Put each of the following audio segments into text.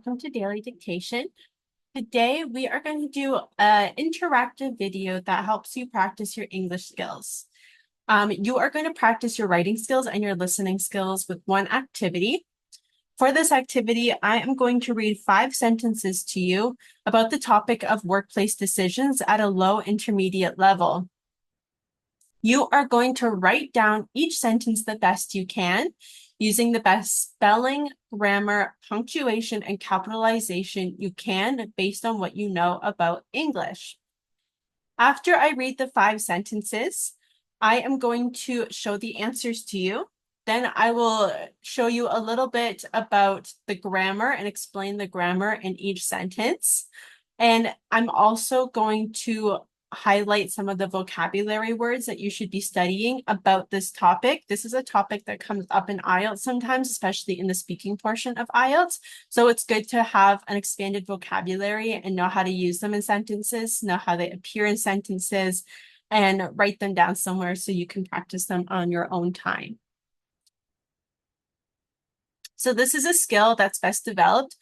welcome to Daily Dictation. Today, we are going to do an interactive video that helps you practice your English skills. You are going to practice your writing skills and your listening skills with one activity. For this activity, I am going to read 5 sentences to you about the topic of workplace decisions at a low intermediate level. You are going to write down each sentence the best you can, using the best spelling, grammar, punctuation, and capitalization you can based on what you know about English. After I read the 5 sentences, I am going to show the answers to you. Then I will show you a little bit about the grammar and explain the grammar in each sentence. And I'm also going to highlight some of the vocabulary words that you should be studying about this topic. This is a topic that comes up in IELTS sometimes, especially in the speaking portion of IELTS. So it's good to have an expanded vocabulary and know how to use them in sentences, know how they appear in sentences, and write them down somewhere so you can practice them on your own time. So this is a skill that's best developed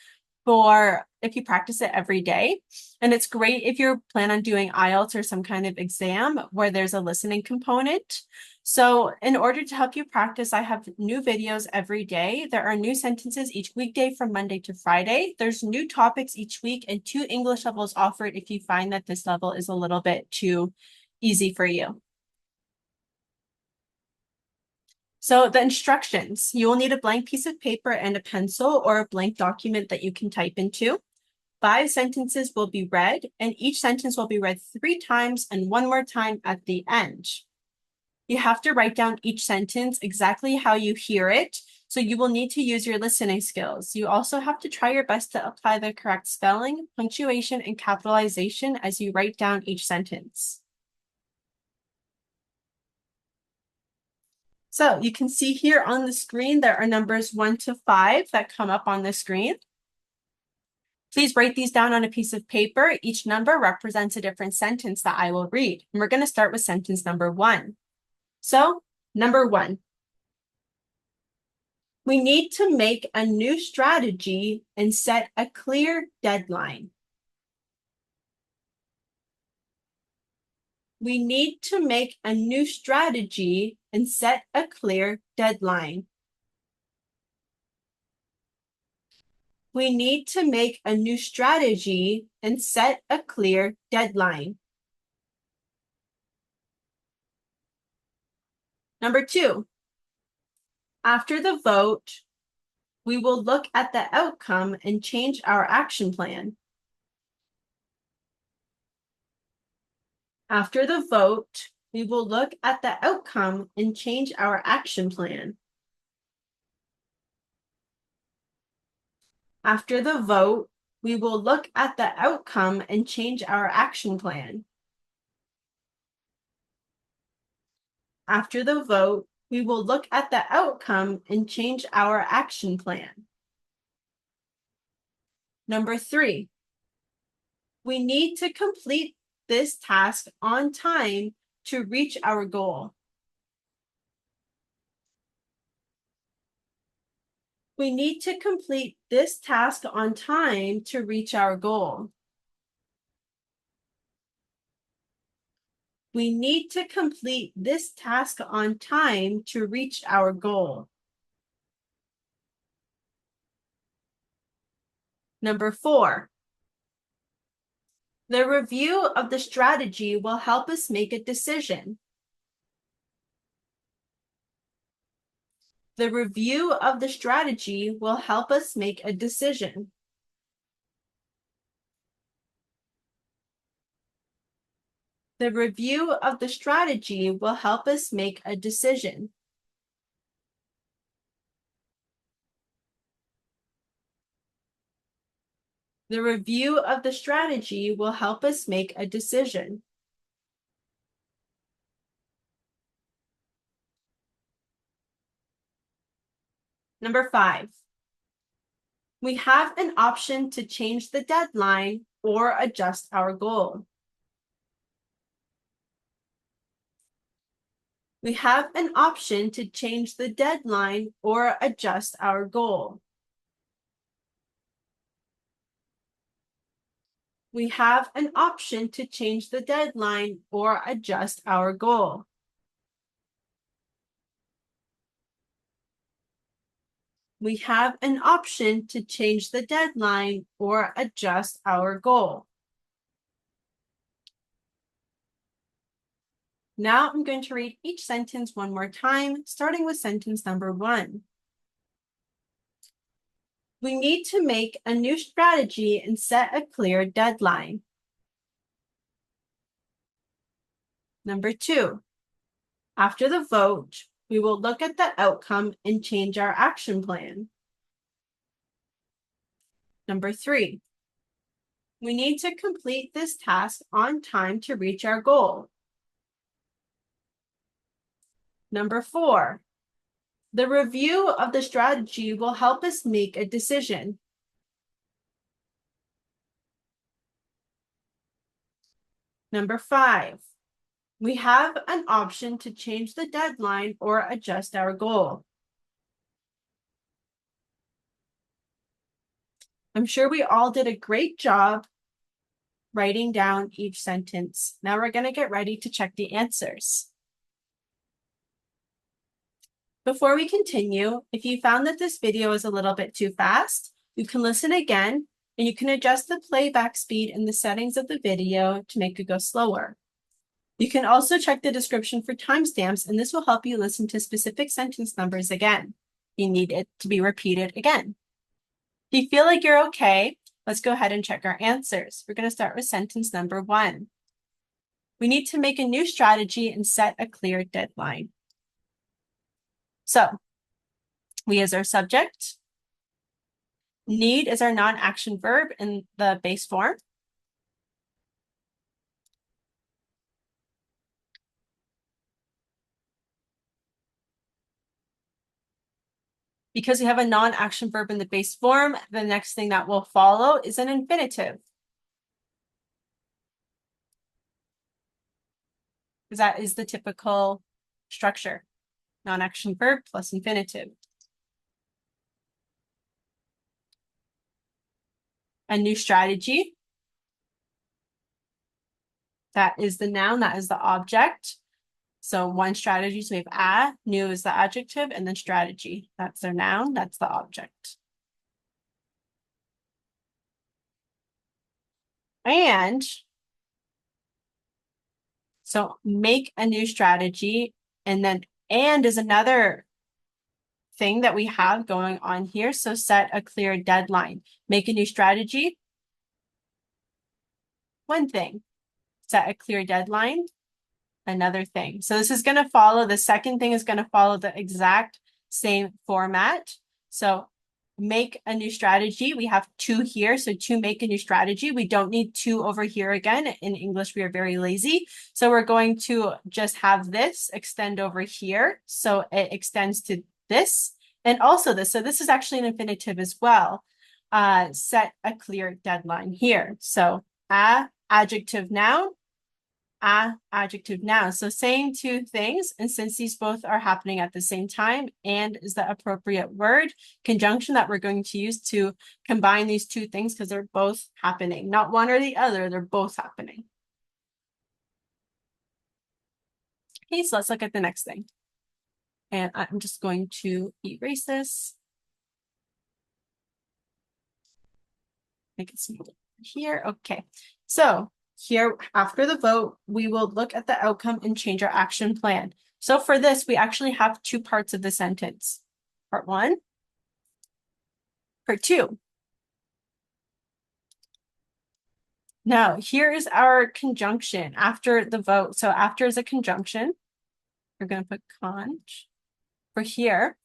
for if you practice it every day. And it's great if you plan on doing IELTS or some kind of exam where there's a listening component. So in order to help you practice, I have new videos every day. There are new sentences each weekday from Monday to Friday. There's new topics each week and 2 English levels offered if you find that this level is a little bit too easy for you. So the instructions, you will need a blank piece of paper and a pencil or a blank document that you can type into. 5 sentences will be read, and each sentence will be read 3 times and 1 more time at the end. You have to write down each sentence exactly how you hear it, so you will need to use your listening skills. You also have to try your best to apply the correct spelling, punctuation, and capitalization as you write down each sentence. So you can see here on the screen, there are numbers 1 to 5 that come up on the screen. Please write these down on a piece of paper. Each number represents a different sentence that I will read. And we're going to start with sentence number 1. So, number 1. We need to make a new strategy and set a clear deadline. We need to make a new strategy and set a clear deadline. We need to make a new strategy and set a clear deadline. Number 2, after the vote, we will look at the outcome and change our action plan. After the vote, we will look at the outcome and change our action plan. After the vote, we will look at the outcome and change our action plan. After the vote, we will look at the outcome and change our action plan. Number 3, we need to complete this task on time to reach our goal. We need to complete this task on time to reach our goal. We need to complete this task on time to reach our goal. Number 4, the review of the strategy will help us make a decision. The review of the strategy will help us make a decision. The review of the strategy will help us make a decision. The review of the strategy will help us make a decision. Number 5, we have an option to change the deadline or adjust our goal. We have an option to change the deadline or adjust our goal. We have an option to change the deadline or adjust our goal. We have an option to change the deadline or adjust our goal. Now I'm going to read each sentence one more time, starting with sentence number 1. We need to make a new strategy and set a clear deadline. Number 2, after the vote, we will look at the outcome and change our action plan. Number 3, we need to complete this task on time to reach our goal. Number 4, the review of the strategy will help us make a decision. Number 5, we have an option to change the deadline or adjust our goal. I'm sure we all did a great job writing down each sentence. Now we're going to get ready to check the answers. Before we continue, if you found that this video is a little bit too fast, you can listen again and you can adjust the playback speed in the settings of the video to make it go slower. You can also check the description for timestamps, and this will help you listen to specific sentence numbers again. You need it to be repeated again. If you feel like you're okay, let's go ahead and check our answers. We're going to start with sentence number 1. We need to make a new strategy and set a clear deadline. So, we as our subject. Need is our non-action verb in the base form. Because we have a non-action verb in the base form, the next thing that will follow is an infinitive. Because that is the typical structure. Non-action verb plus infinitive. A new strategy. That is the noun, that is the object. So one strategy, so we have new is the adjective, and then strategy. That's their noun, that's the object. And so make a new strategy, and then and is another thing that we have going on here. So set a clear deadline. Make a new strategy. One thing. Set a clear deadline. Another thing. So this is going to follow, the second thing is going to follow the exact same format. So make a new strategy. We have 2 here. So to make a new strategy, we don't need 2 over here again. In English, we are very lazy. So we're going to just have this extend over here. So it extends to this and also this. So this is actually an infinitive as well. Set a clear deadline here. So adjective noun. Adjective noun. So saying 2 things, and since these both are happening at the same time, and is the appropriate word conjunction that we're going to use to combine these 2 things because they're both happening. Not one or the other, they're both happening. Okay, so let's look at the next thing. And I'm just going to erase this. Make it small here. Okay, so here, after the vote, we will look at the outcome and change our action plan. So for this, we actually have 2 parts of the sentence. Part 1, part 2. Now, here is our conjunction after the vote. So after is a conjunction. We're going to put conj for here.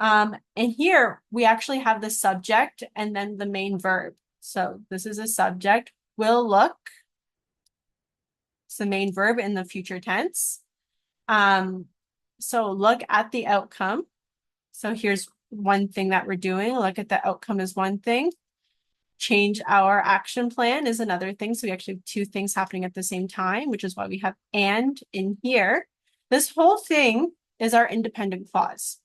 And here, we actually have the subject and then the main verb. So this is a subject. Will look. It's the main verb in the future tense. So look at the outcome. So here's one thing that we're doing. Look at the outcome is one thing. Change our action plan is another thing. So we actually have 2 things happening at the same time, which is why we have and in here. This whole thing is our independent clause.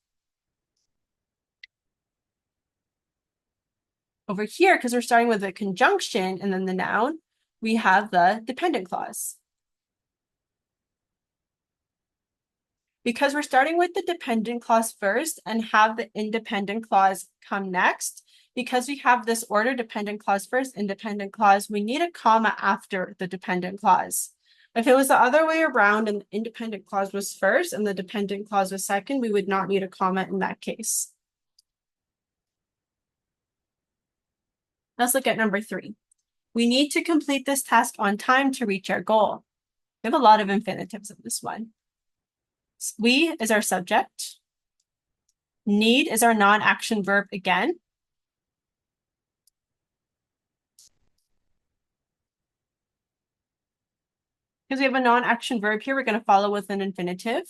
Over here, because we're starting with a conjunction and then the noun, we have the dependent clause. Because we're starting with the dependent clause first and have the independent clause come next, because we have this order, dependent clause first, independent clause, we need a comma after the dependent clause. If it was the other way around and the independent clause was first and the dependent clause was second, we would not need a comma in that case. Let's look at number 3. We need to complete this task on time to reach our goal. We have a lot of infinitives in this one. We is our subject. Need is our non-action verb again. Because we have a non-action verb here, we're going to follow with an infinitive.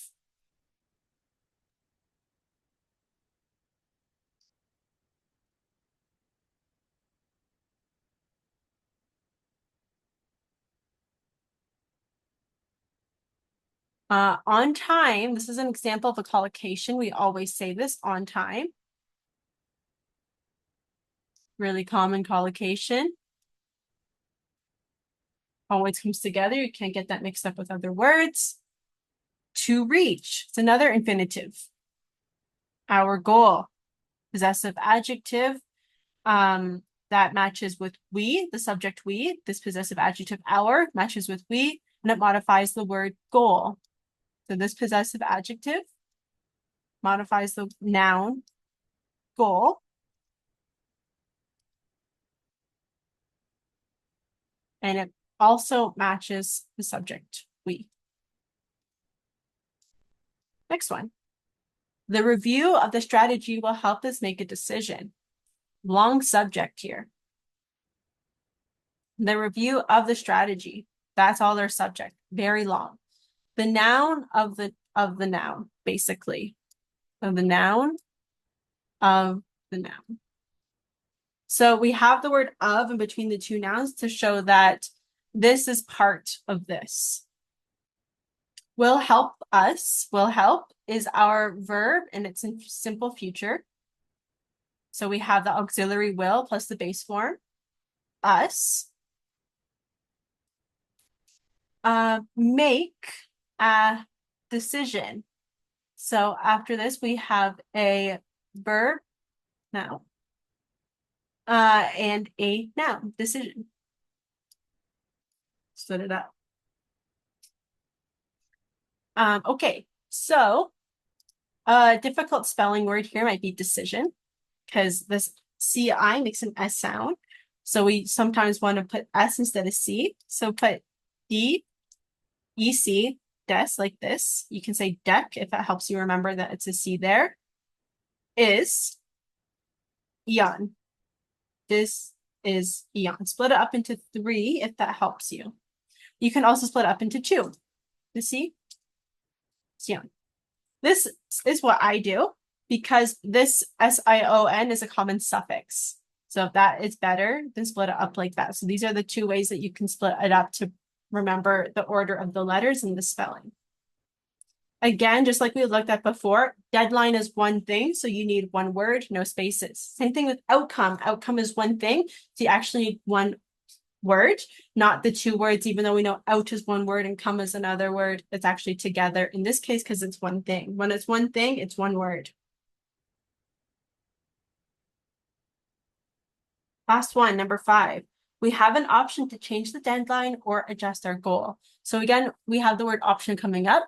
On time, this is an example of a collocation. We always say this, on time. Really common collocation. Always comes together. You can't get that mixed up with other words. To reach, it's another infinitive. Our goal, possessive adjective, that matches with we, the subject we. This possessive adjective our matches with we, and it modifies the word goal. So this possessive adjective modifies the noun goal. And it also matches the subject we. Next one. The review of the strategy will help us make a decision. Long subject here. The review of the strategy. That's all their subject. Very long. The noun of the noun, basically. Of the noun of the noun. So we have the word of in between the two nouns to show that this is part of this. Will help us, will help is our verb and it's in simple future. So we have the auxiliary will plus the base form, us. Make a decision. So after this, we have a verb noun and a noun, decision. Split it up. Okay, so a difficult spelling word here might be decision because this CI makes an S sound. So we sometimes want to put S instead of C. So put D, EC, des, like this. You can say deck if that helps you remember that it's a C there. Is eon. This is eon. Split it up into 3 if that helps you. You can also split it up into 2. You see? Sion. This is what I do because this SION is a common suffix. So if that is better, then split it up like that. So these are the 2 ways that you can split it up to remember the order of the letters and the spelling. Again, just like we looked at before, deadline is one thing, so you need one word, no spaces. Same thing with outcome. Outcome is one thing, so you actually need one word, not the 2 words, even though we know out is one word and come is another word. It's actually together in this case because it's one thing. When it's one thing, it's one word. Last one, number 5. We have an option to change the deadline or adjust our goal. So again, we have the word option coming up.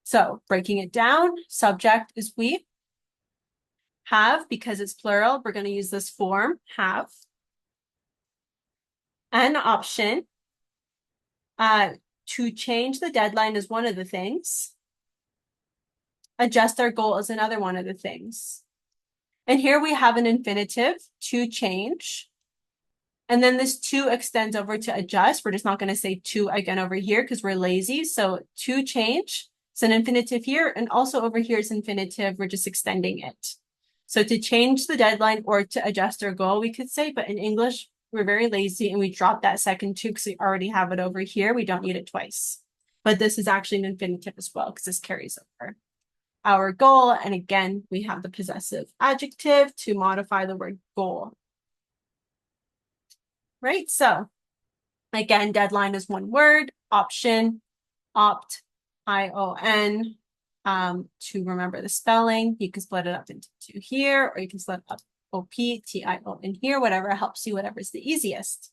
So breaking it down, subject is we. Have, because it's plural, we're going to use this form, have. An option to change the deadline is one of the things. Adjust our goal is another one of the things. And here we have an infinitive, to change. And then this to extends over to adjust. We're just not going to say to again over here because we're lazy. So to change, it's an infinitive here. And also over here is infinitive. We're just extending it. So to change the deadline or to adjust our goal, we could say, but in English, we're very lazy and we drop that second to because we already have it over here. We don't need it twice. But this is actually an infinitive as well because this carries over. Our goal, and again, we have the possessive adjective to modify the word goal. right? So again, deadline is one word, option, opt, ION. To remember the spelling, you can split it up into two here, or you can split up OP, TIO in here, whatever helps you, whatever is the easiest.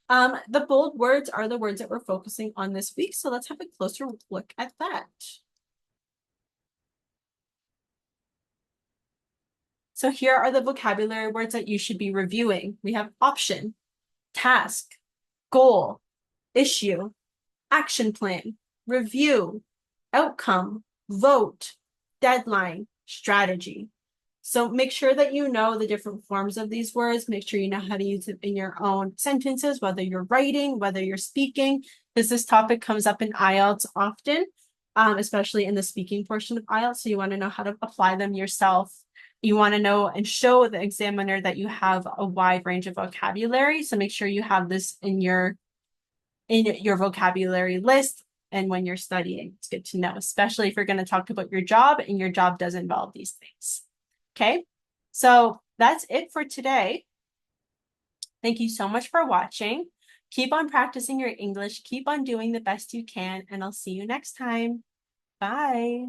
The bold words are the words that we're focusing on this week, so let's have a closer look at that. So here are the vocabulary words that you should be reviewing. We have option, task, goal, issue, action plan, review, outcome, vote, deadline, strategy. So make sure that you know the different forms of these words. Make sure you know how to use it in your own sentences, whether you're writing, whether you're speaking, because this topic comes up in IELTS often, especially in the speaking portion of IELTS. So you want to know how to apply them yourself. You want to know and show the examiner that you have a wide range of vocabulary. So make sure you have this in your vocabulary list and when you're studying. It's good to know, especially if you're going to talk about your job and your job does involve these things. Okay, so that's it for today. Thank you so much for watching. Keep on practicing your English. Keep on doing the best you can, and I'll see you next time. Bye.